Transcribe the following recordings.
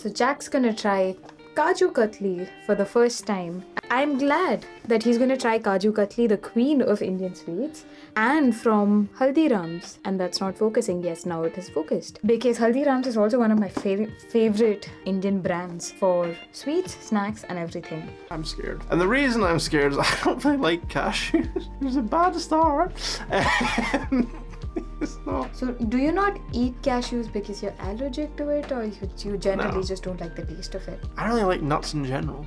So Jack's gonna try Kaju Katli for the first time. I'm glad that he's gonna try Kaju Katli, the queen of Indian sweets, and from Haldiram's. And that's not focusing. Yes, now it is focused. Because Haldiram's is also one of my favorite Indian brands for sweets, snacks, and everything. I'm scared. And the reason I'm scared is I don't really like cashews. It was a bad start. It's not. So, do you not eat cashews because you're allergic to it, or you generally just don't like the taste of it? I don't really like nuts in general.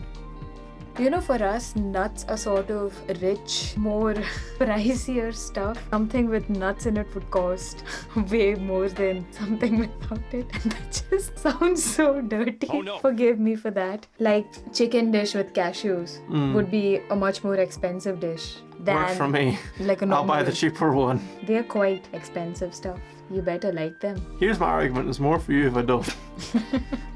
You know, for us, nuts are sort of rich, more pricier stuff. Something with nuts in it would cost way more than something without it. And that just sounds so dirty. Oh, no. Forgive me for that. Like chicken dish with cashews would be a much more expensive dish than Work for me. like a I'll normal buy the cheaper one. They're quite expensive stuff. You better like them. Here's my argument. There's more for you if I don't.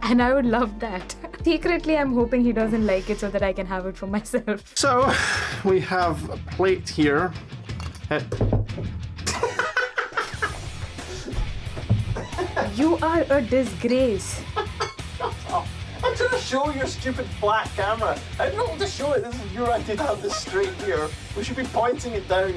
And I would love that. Secretly, I'm hoping he doesn't like it so that I can have it for myself. So, we have a plate here. You are a disgrace. I'm trying to show your stupid flat camera. I don't want to show it. This is your idea to have this straight here. We should be pointing it down.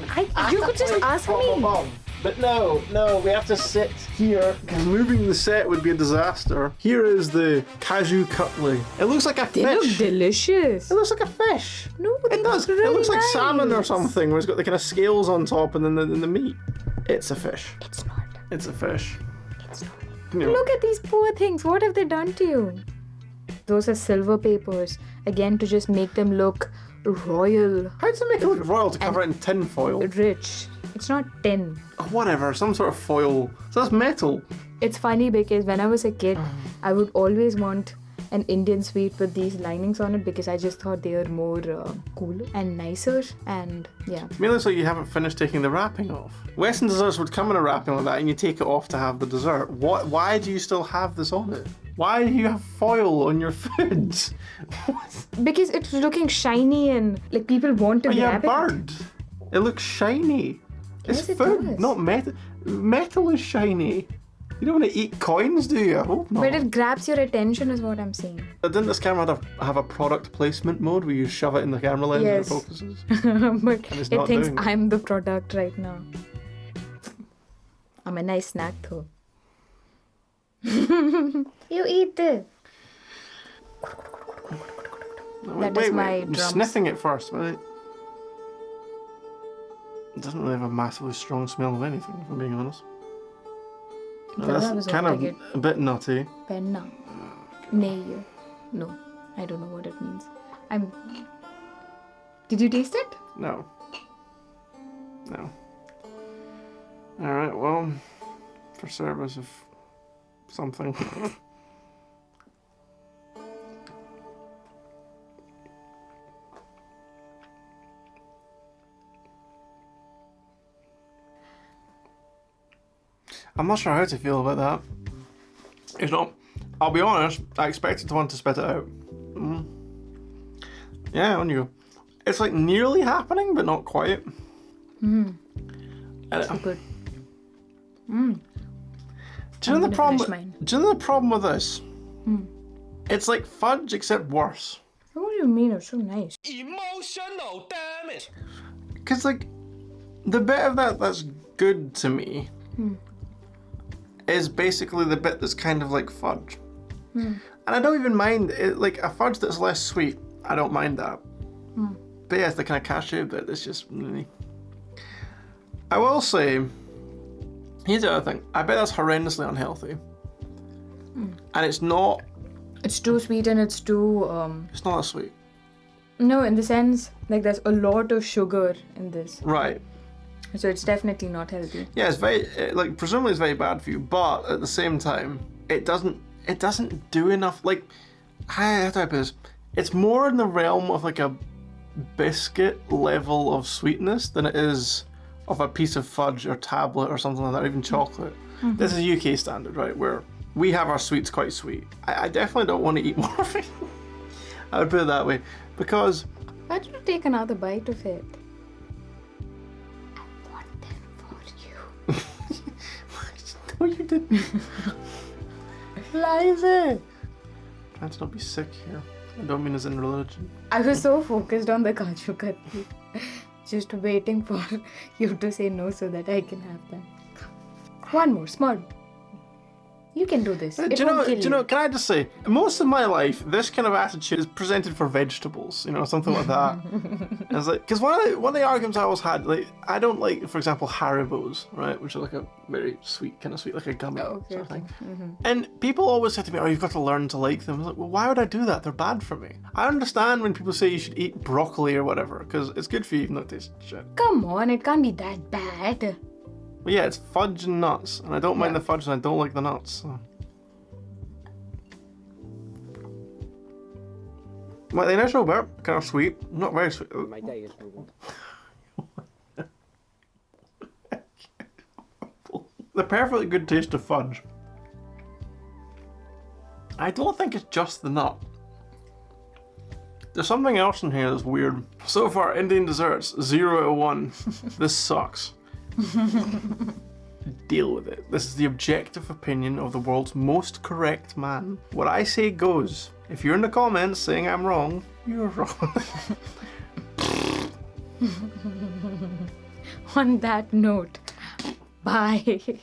You could just ask me. Above. But no, we have to sit here. Because moving the set would be a disaster. Here is the Kaju Katli. It looks like a fish. They look delicious. It looks like a fish. No, It does. Really it looks like nice. salmon or something, where it's got the kind of scales on top and then the meat. It's a fish. It's not. It's a fish. It's not. You know, Look at these poor things. What have they done to you? Those are silver papers. Again, to just make them look royal, how does it make it look royal to cover it in tin foil? rich. It's not tin. Whatever, some sort of foil. So that's metal. It's funny because when I was a kid, I would always want an Indian sweet with these linings on it because I just thought they were more cooler and nicer. And yeah. Mainly so you haven't finished taking the wrapping off. Western desserts would come in a wrapping like that and you take it off to have the dessert. Why do you still have this on it? Why do you have foil on your foods? Because it's looking shiny and like people want to Are you a grab it. bird? It looks shiny. It's Yes, it food, does. not metal. Metal is shiny. You don't want to eat coins, do you? I hope not. But it grabs your attention is what I'm saying. Didn't this camera have a product placement mode where you shove it in the camera lens Yes. and it focuses? But it's it not thinks doing it. I'm the product right now. I'm a nice snack though. You eat this. No, That is my I'm drums. sniffing it first. Wait. It doesn't really have a massively strong smell of anything, if I'm being honest. No, Well, that that's was kind all of I get. a bit nutty. Penna. Nay. No. I don't know what it means. Did you taste it? No. No. Alright, well, for service of something. I'm not sure how to feel about that. It's not. I'll be honest, I expected to want to spit it out. Yeah, on you go. It's like nearly happening, but not quite. So good. Do you know the gonna problem? finish mine. Do you know the problem with this? It's like fudge except worse. What do you mean? It's so nice. Emotional damage. Because like the bit of that that's good to me is basically the bit that's kind of like fudge. And I don't even mind it, like a fudge that's less sweet. I don't mind that. But yeah, it's the kind of cashew bit that's just. I will say, here's the other thing. I bet that's horrendously unhealthy. And it's not. It's too sweet and it's too It's not that sweet. no, in the sense like there's a lot of sugar in this. Right. So it's definitely not healthy. Yeah, it's very like presumably it's very bad for you, but at the same time, it doesn't do enough. Like, how do I put this? It's more in the realm of like a biscuit level of sweetness than it is of a piece of fudge or tablet or something like that, or even chocolate. This is UK standard, right? Where we have our sweets quite sweet. I definitely don't want to eat more of it. I would put it that way, because Why don't you take another bite of it? I want them for you. no, you didn't. Liza, Trying to not be sick here. I don't mean as in religion. I was so focused on the Kaju Katli. Just waiting for you to say no so that I can have them. One more, small. You can do this. It won't kill you. Can I just say, most of my life, this kind of attitude is presented for vegetables, something like that. And it's like, because one of the arguments I always had, like, I don't like, for example, Haribos, right, which are like a very sweet, like a gummy sort of thing. Mm-hmm. And people always say to me, oh, you've got to learn to like them. I was like, well, why would I do that? They're bad for me. I understand when people say you should eat broccoli or whatever, because it's good for you even though it tastes shit. Come on, it can't be that bad. But yeah, it's fudge and nuts, and I don't mind the fudge and I don't like the nuts. So. Well, the initial bit, kind of sweet, not very sweet. My day is over. The perfectly good taste of fudge. I don't think it's just the nut. There's something else in here that's weird. So far, Indian desserts, 0 out of 1. This sucks. Deal with it. This is the objective opinion of the world's most correct man. What I say goes. If you're in the comments saying I'm wrong, you're wrong. On that note, bye.